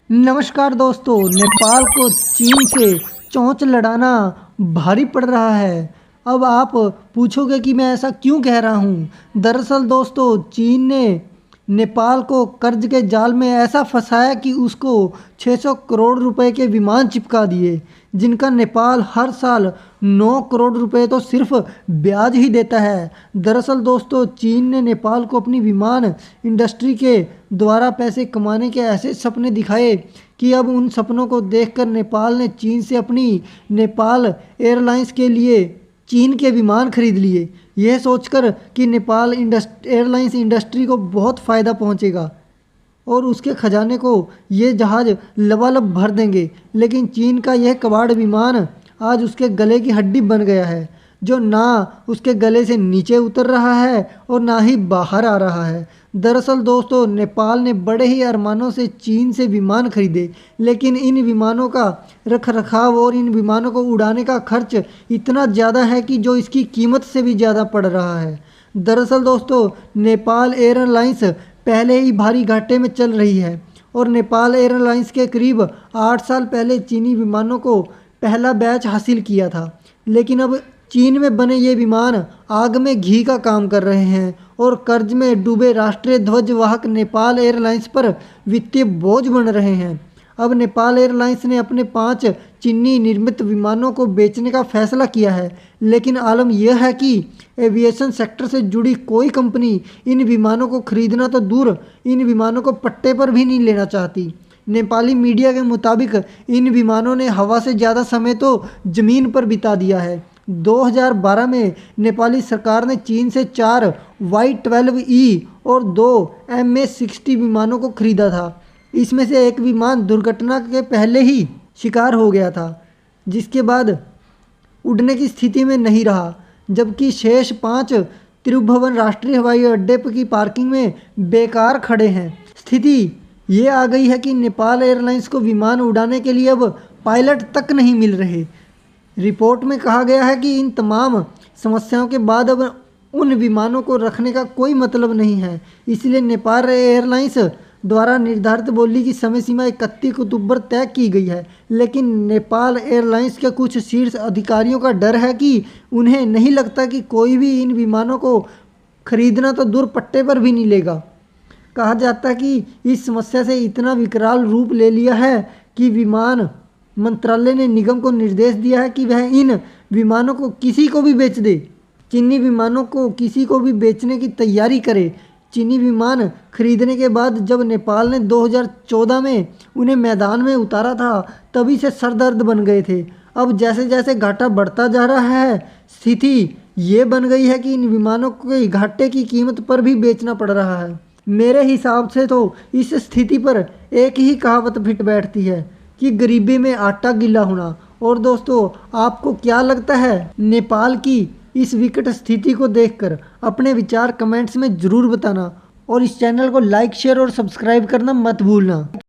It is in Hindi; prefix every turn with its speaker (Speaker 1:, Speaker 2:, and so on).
Speaker 1: नमस्कार दोस्तों, नेपाल को चीन से चोंच लड़ाना भारी पड़ रहा है। अब आप पूछोगे कि मैं ऐसा क्यों कह रहा हूँ। दरअसल दोस्तों, चीन ने नेपाल को कर्ज के जाल में ऐसा फंसाया कि उसको 600 करोड़ रुपए के विमान चिपका दिए, जिनका नेपाल हर साल 9 करोड़ रुपए तो सिर्फ ब्याज ही देता है। दरअसल दोस्तों, चीन ने नेपाल को अपनी विमान इंडस्ट्री के द्वारा पैसे कमाने के ऐसे सपने दिखाए कि अब उन सपनों को देखकर नेपाल ने चीन से अपनी नेपाल एयरलाइंस के लिए चीन के विमान खरीद लिए, यह सोचकर कि नेपाल एयरलाइंस इंडस्ट्री को बहुत फ़ायदा पहुंचेगा और उसके खजाने को ये जहाज़ लबालब भर देंगे। लेकिन चीन का यह कबाड़ विमान आज उसके गले की हड्डी बन गया है, जो ना उसके गले से नीचे उतर रहा है और ना ही बाहर आ रहा है। दरअसल दोस्तों, नेपाल ने बड़े ही अरमानों से चीन से विमान खरीदे, लेकिन इन विमानों का रखरखाव और इन विमानों को उड़ाने का खर्च इतना ज़्यादा है कि जो इसकी कीमत से भी ज़्यादा पड़ रहा है। दरअसल दोस्तों, नेपाल एयरलाइंस पहले ही भारी घाटे में चल रही है और नेपाल एयरलाइंस के करीब 8 साल पहले चीनी विमानों को पहला बैच हासिल किया था, लेकिन अब चीन में बने ये विमान आग में घी का काम कर रहे हैं और कर्ज में डूबे राष्ट्रीय ध्वज वाहक नेपाल एयरलाइंस पर वित्तीय बोझ बन रहे हैं। अब नेपाल एयरलाइंस ने अपने 5 चीनी निर्मित विमानों को बेचने का फैसला किया है, लेकिन आलम यह है कि एविएशन सेक्टर से जुड़ी कोई कंपनी इन विमानों को खरीदना तो दूर, इन विमानों को पट्टे पर भी नहीं लेना चाहती। नेपाली मीडिया के मुताबिक इन विमानों ने हवा से ज़्यादा समय तो ज़मीन पर बिता दिया है। 2012 में नेपाली सरकार ने चीन से 4 Y-12E और 2 MH-60 विमानों को खरीदा था। इसमें से एक विमान दुर्घटना के पहले ही शिकार हो गया था, जिसके बाद उड़ने की स्थिति में नहीं रहा, जबकि शेष 5 त्रिभुवन राष्ट्रीय हवाई अड्डे की पार्किंग में बेकार खड़े हैं। स्थिति ये आ गई है कि नेपाल एयरलाइंस को विमान उड़ाने के लिए अब पायलट तक नहीं मिल रहे। रिपोर्ट में कहा गया है कि इन तमाम समस्याओं के बाद अब उन विमानों को रखने का कोई मतलब नहीं है। इसलिए नेपाल एयरलाइंस द्वारा निर्धारित बोली की समय सीमा 31 अक्टूबर तय की गई है, लेकिन नेपाल एयरलाइंस के कुछ शीर्ष अधिकारियों का डर है कि उन्हें नहीं लगता कि कोई भी इन विमानों को खरीदना तो दूर पट्टे पर भी नहीं लेगा। कहा जाता है कि इस समस्या से इतना विकराल रूप ले लिया है कि विमान मंत्रालय ने निगम को निर्देश दिया है कि वह इन विमानों को किसी को भी बेच दे। चीनी विमानों को किसी को भी बेचने की तैयारी करे। चीनी विमान खरीदने के बाद जब नेपाल ने 2014 में उन्हें मैदान में उतारा था, तभी से सरदर्द बन गए थे। अब जैसे जैसे घाटा बढ़ता जा रहा है, स्थिति ये बन गई है कि इन विमानों को घाटे की कीमत पर भी बेचना पड़ रहा है। मेरे हिसाब से तो इस स्थिति पर एक ही कहावत फिट बैठती है कि गरीबी में आटा गीला होना। और दोस्तों, आपको क्या लगता है नेपाल की इस विकट स्थिति को देखकर? अपने विचार कमेंट्स में ज़रूर बताना और इस चैनल को लाइक, शेयर और सब्सक्राइब करना मत भूलना।